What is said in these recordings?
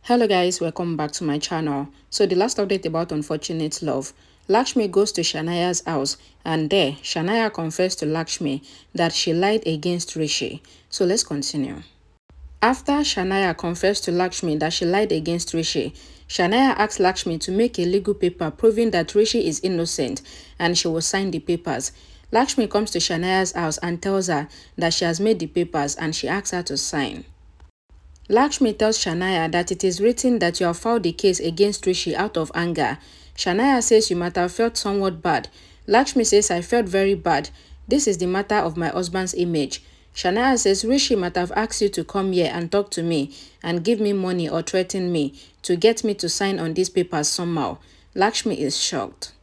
Hello guys, welcome back to my channel. So the last update about unfortunate love. Lakshmi goes to Shanaya's house and there Shanaya confessed to Lakshmi that she lied against Rishi. So let's continue. After Shanaya confessed to Lakshmi that she lied against Rishi, Shanaya asked Lakshmi to make a legal paper proving that Rishi is innocent and she will sign the papers. Lakshmi comes to Shanaya's house and tells her that she has made the papers and she asks her to sign. Lakshmi tells Shanaya that it is written that you have filed the case against Rishi out of anger. Shanaya says you might have felt somewhat bad. Lakshmi says I felt very bad. This is the matter of my husband's image. Shanaya says Rishi might have asked you to come here and talk to me and give me money or threaten me to get me to sign on these papers somehow. Lakshmi is shocked.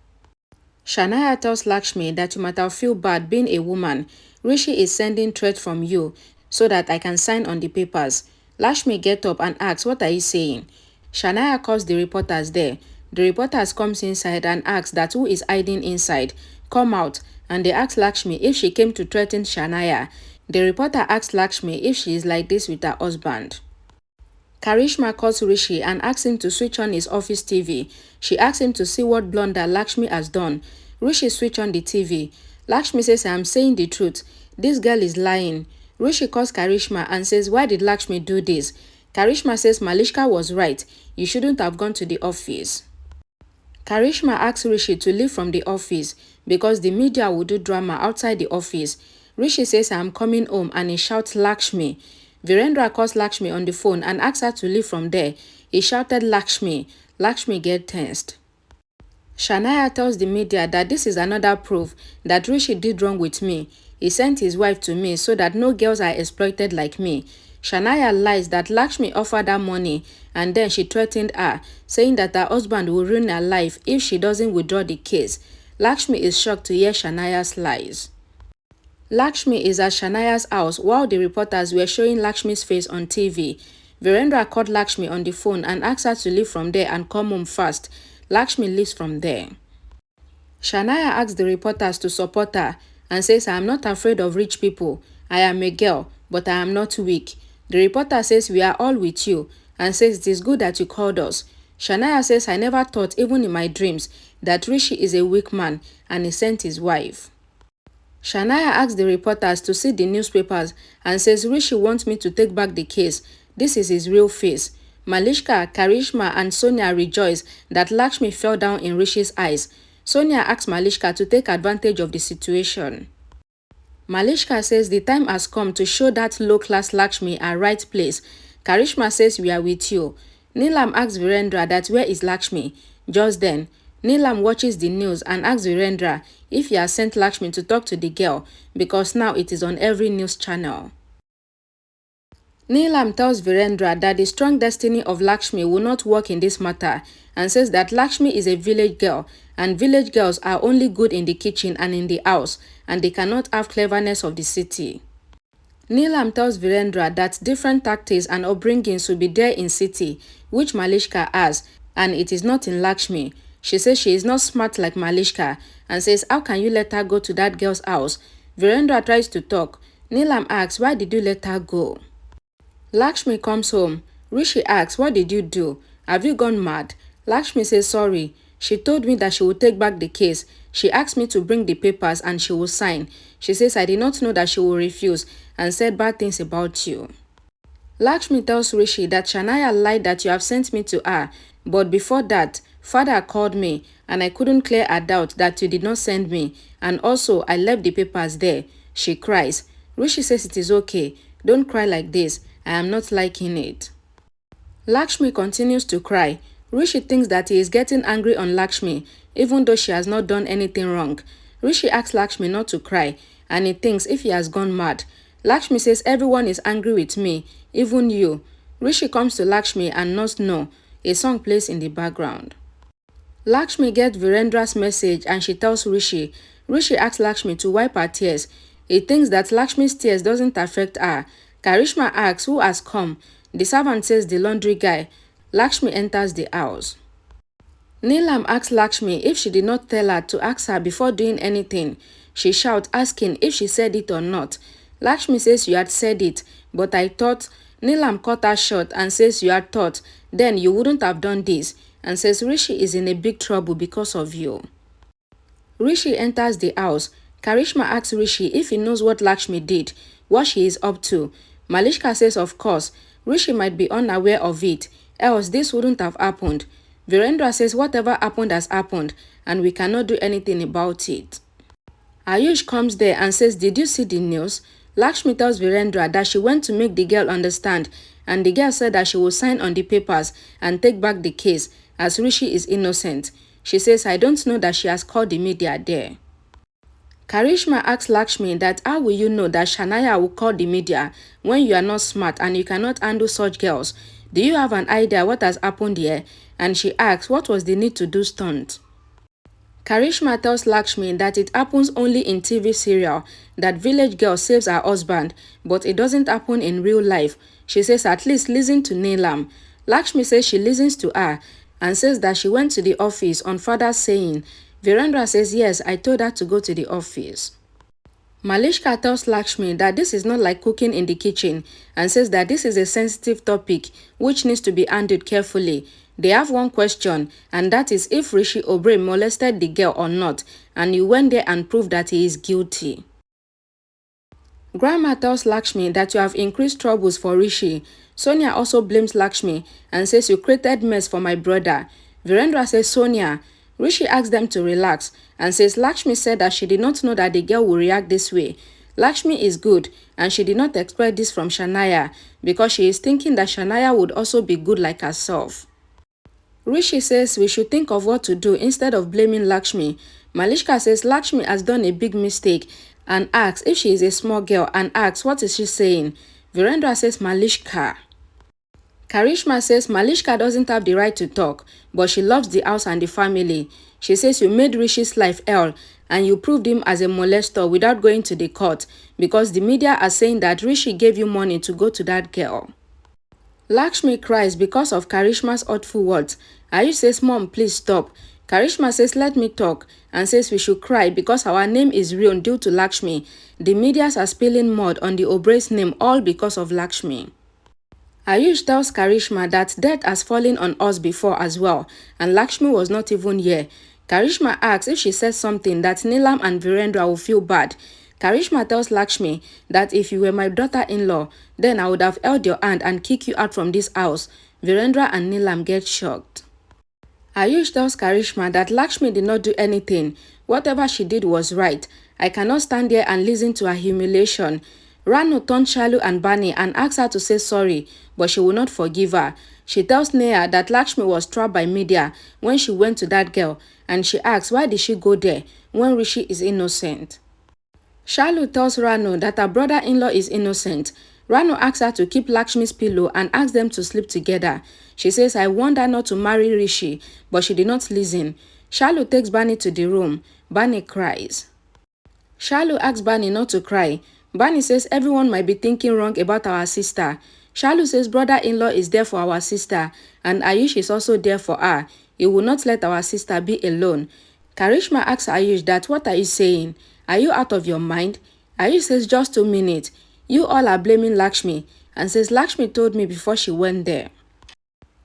Shanaya tells Lakshmi that you might have feel bad being a woman. Rishi is sending threat from you so that I can sign on the papers. Lakshmi gets up and asks, what are you saying? Shanaya calls the reporters there. The reporters comes inside and asks that who is hiding inside. Come out, and they ask Lakshmi if she came to threaten Shanaya. The reporter asks Lakshmi if she is like this with her husband. Karishma calls Rishi and asks him to switch on his office TV. She asks him to see what blunder Lakshmi has done. Rishi switch on the TV. Lakshmi says, I am saying the truth. This girl is lying. Rishi calls Karishma and says, why did Lakshmi do this? Karishma says Malishka was right. You shouldn't have gone to the office. Karishma asks Rishi to leave from the office because the media will do drama outside the office. Rishi says, I am coming home, and he shouts Lakshmi. Virendra calls Lakshmi on the phone and asks her to leave from there. He shouted Lakshmi. Lakshmi gets tensed. Shanaya tells the media that this is another proof that Rishi did wrong with me. He sent his wife to me so that no girls are exploited like me. Shanaya lies that Lakshmi offered her money and then she threatened her, saying that her husband will ruin her life if she doesn't withdraw the case. Lakshmi is shocked to hear Shanaya's lies. Lakshmi is at Shanaya's house while the reporters were showing Lakshmi's face on TV. Virendra called Lakshmi on the phone and asked her to leave from there and come home fast. Lakshmi leaves from there. Shanaya asks the reporters to support her and says, I am not afraid of rich people. I am a girl, but I am not weak. The reporter says, we are all with you, and says it is good that you called us. Shanaya says, I never thought, even in my dreams, that Rishi is a weak man and he sent his wife. Shanaya asks the reporters to see the newspapers and says Rishi wants me to take back the case. This is his real face. Malishka, Karishma and Sonia rejoice that Lakshmi fell down in Rishi's eyes. Sonia asks Malishka to take advantage of the situation. Malishka says the time has come to show that low-class Lakshmi a right place. Karishma says we are with you. Neelam asks Virendra that where is Lakshmi. Just then, Neelam watches the news and asks Virendra if he has sent Lakshmi to talk to the girl because now it is on every news channel. Neelam tells Virendra that the strong destiny of Lakshmi will not work in this matter and says that Lakshmi is a village girl and village girls are only good in the kitchen and in the house and they cannot have cleverness of the city. Neelam tells Virendra that different tactics and upbringings will be there in city which Malishka has and it is not in Lakshmi. She says she is not smart like Malishka and says how can you let her go to that girl's house? Virendra tries to talk. Neelam asks why did you let her go? Lakshmi comes home. Rishi asks, what did you do? Have you gone mad? Lakshmi says sorry. She told me that she would take back the case. She asked me to bring the papers and she will sign. She says I did not know that she will refuse and said bad things about you. Lakshmi tells Rishi that Shanaya lied that you have sent me to her. But before that, father called me and I couldn't clear her doubt that you did not send me. And also I left the papers there. She cries. Rishi says it is okay. Don't cry like this. I am not liking it. Lakshmi continues to cry. Rishi thinks that he is getting angry on Lakshmi, even though she has not done anything wrong. Rishi asks Lakshmi not to cry, and he thinks if he has gone mad. Lakshmi says everyone is angry with me, even you. Rishi comes to Lakshmi and nods no. A song plays in the background. Lakshmi gets Virendra's message and she tells Rishi. Rishi asks Lakshmi to wipe her tears. He thinks that Lakshmi's tears doesn't affect her. Karishma asks who has come. The servant says the laundry guy. Lakshmi enters the house. Neelam asks Lakshmi if she did not tell her to ask her before doing anything. She shouts asking if she said it or not. Lakshmi says you had said it, but I thought. Neelam cut her short and says, "You had thought, then you wouldn't have done this," and says Rishi is in a big trouble because of you. Rishi enters the house. Karishma asks Rishi if he knows what Lakshmi did, what she is up to. Malishka says of course, Rishi might be unaware of it, else this wouldn't have happened. Virendra says whatever happened has happened and we cannot do anything about it. Ayush comes there and says, "Did you see the news?" Lakshmi tells Virendra that she went to make the girl understand, and the girl said that she will sign on the papers and take back the case as Rishi is innocent. She says, "I don't know that she has called the media there." Karishma asks Lakshmi that how will you know that Shanaya will call the media when you are not smart and you cannot handle such girls? Do you have an idea what has happened here? And she asks what was the need to do stunt. Karishma tells Lakshmi that it happens only in TV serial, that village girl saves her husband, but it doesn't happen in real life. She says at least listen to Neelam. Lakshmi says she listens to her and says that she went to the office on father's saying. Virendra says yes, I told her to go to the office. Malishka tells Lakshmi that this is not like cooking in the kitchen and says that this is a sensitive topic which needs to be handled carefully. They have one question, and that is if Rishi Oberoi molested the girl or not, and you went there and proved that he is guilty. Grandma tells Lakshmi that you have increased troubles for Rishi. Sonia also blames Lakshmi and says you created mess for my brother. Virendra says Sonia. Rishi asks them to relax and says Lakshmi said that she did not know that the girl would react this way. Lakshmi is good and she did not expect this from Shanaya because she is thinking that Shanaya would also be good like herself. Rishi says we should think of what to do instead of blaming Lakshmi. Malishka says Lakshmi has done a big mistake and asks if she is a small girl and asks what is she saying. Virendra says Malishka. Karishma says Malishka doesn't have the right to talk, but she loves the house and the family. She says you made Rishi's life hell and you proved him as a molester without going to the court because the media are saying that Rishi gave you money to go to that girl. Lakshmi cries because of Karishma's hurtful words. Ayush says, "Mom, please stop." Karishma says, "Let me talk," and says we should cry because our name is ruined due to Lakshmi. The medias are spilling mud on the Oberoi's name all because of Lakshmi. Ayush tells Karishma that death has fallen on us before as well, and Lakshmi was not even here. Karishma asks if she says something that Neelam and Virendra will feel bad. Karishma tells Lakshmi that if you were my daughter-in-law, then I would have held your hand and kick you out from this house. Virendra and Neelam get shocked. Ayush tells Karishma that Lakshmi did not do anything. Whatever she did was right. I cannot stand here and listen to her humiliation. Ranu turned Shalu and Bani and asked her to say sorry, but she will not forgive her. She tells Neha that Lakshmi was trapped by media when she went to that girl, and she asks why did she go there when Rishi is innocent. Shalu tells Ranu that her brother-in-law is innocent. Ranu asks her to keep Lakshmi's pillow and asks them to sleep together. She says, I warned her not to marry Rishi, but she did not listen. Shalu takes Bani to the room. Bani cries. Shalu asks Bani not to cry. Bani says everyone might be thinking wrong about our sister. Shalu says brother-in-law is there for our sister and Ayush is also there for her. He will not let our sister be alone. Karishma asks Ayush that what are you saying? Are you out of your mind? Ayush says just 2 minutes. You all are blaming Lakshmi and says Lakshmi told me before she went there.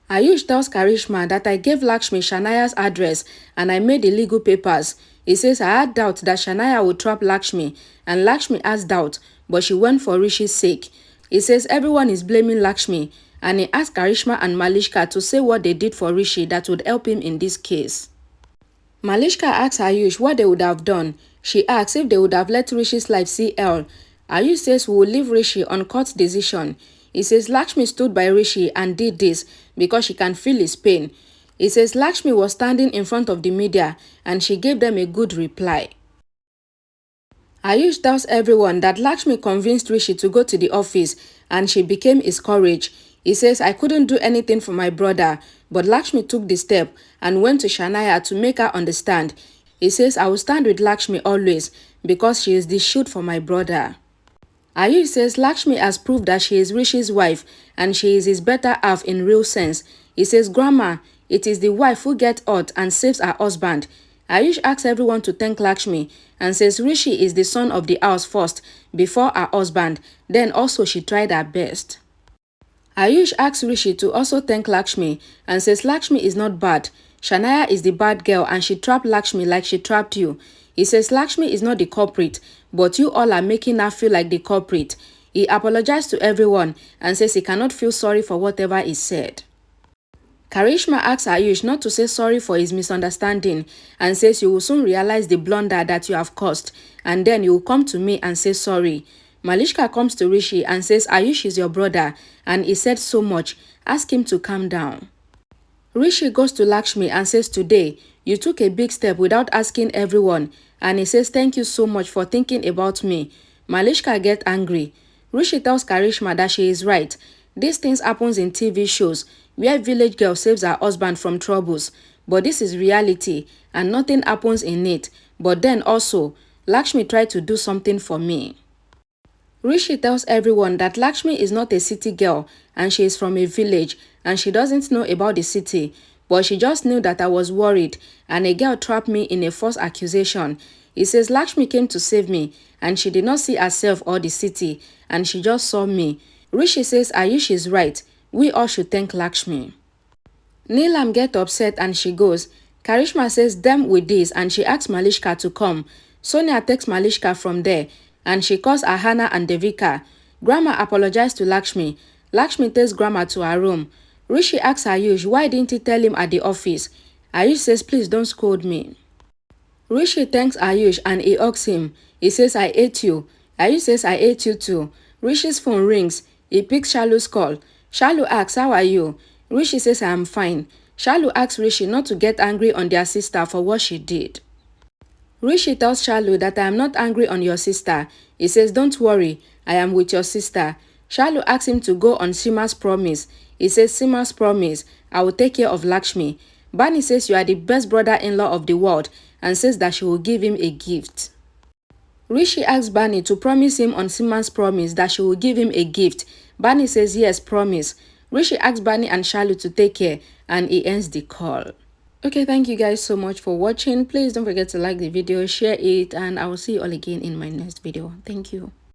Ayush tells Karishma that I gave Lakshmi Shanaya's address and I made the legal papers. He says I had doubt that Shanaya would trap Lakshmi and Lakshmi has doubt, but she went for Rishi's sake. He says everyone is blaming Lakshmi and he asked Karishma and Malishka to say what they did for Rishi that would help him in this case. Malishka asks Ayush what they would have done. She asks if they would have let Rishi's life see hell. Ayush says we will leave Rishi on court decision. He says Lakshmi stood by Rishi and did this because she can feel his pain. He says Lakshmi was standing in front of the media and she gave them a good reply. Ayush tells everyone that Lakshmi convinced Rishi to go to the office and she became his courage. He says I couldn't do anything for my brother, but Lakshmi took the step and went to Shanaya to make her understand. He says I will stand with Lakshmi always because she is the shield for my brother. Ayush says Lakshmi has proved that she is Rishi's wife and she is his better half in real sense. He says, Grandma, it is the wife who gets hurt and saves her husband. Ayush asks everyone to thank Lakshmi and says Rishi is the son of the house first before her husband, then also she tried her best. Ayush asks Rishi to also thank Lakshmi and says Lakshmi is not bad. Shanaya is the bad girl and she trapped Lakshmi like she trapped you. He says Lakshmi is not the culprit, but you all are making her feel like the culprit. He apologized to everyone and says he cannot feel sorry for whatever is said. Karishma asks Ayush not to say sorry for his misunderstanding and says you will soon realize the blunder that you have caused and then you will come to me and say sorry. Malishka comes to Rishi and says Ayush is your brother and he said so much, ask him to calm down. Rishi goes to Lakshmi and says today you took a big step without asking everyone and he says thank you so much for thinking about me. Malishka gets angry. Rishi tells Karishma that she is right. These things happens in TV shows where village girl saves her husband from troubles, but this is reality and nothing happens in it. But then also, Lakshmi tried to do something for me. Rishi tells everyone that Lakshmi is not a city girl and she is from a village and she doesn't know about the city, but she just knew that I was worried and a girl trapped me in a false accusation. He says Lakshmi came to save me and she did not see herself or the city and she just saw me. Rishi says Ayush is right. We all should thank Lakshmi. Neelam gets upset and she goes. Karishma says them with this and she asks Malishka to come. Sonia takes Malishka from there and she calls Ahana and Devika. Grandma apologized to Lakshmi. Lakshmi takes Grandma to her room. Rishi asks Ayush why didn't he tell him at the office. Ayush says please don't scold me. Rishi thanks Ayush and he hugs him. He says I ate you. Ayush says I ate you too. Rishi's phone rings. He picks Shalu's call. Shalu asks how are you? Rishi says I am fine. Shalu asks Rishi not to get angry on their sister for what she did. Rishi tells Shalu that I am not angry on your sister. He says don't worry, I am with your sister. Shalu asks him to go on Sima's promise. He says Sima's promise, I will take care of Lakshmi. Bani says you are the best brother-in-law of the world and says that she will give him a gift. Rishi asks Bani to promise him on Sima's promise that she will give him a gift. Bani says yes, promise. Rishi asks Bani and Shalu to take care and he ends the call. Okay, thank you guys so much for watching. Please don't forget to like the video, share it, and I will see you all again in my next video. Thank you.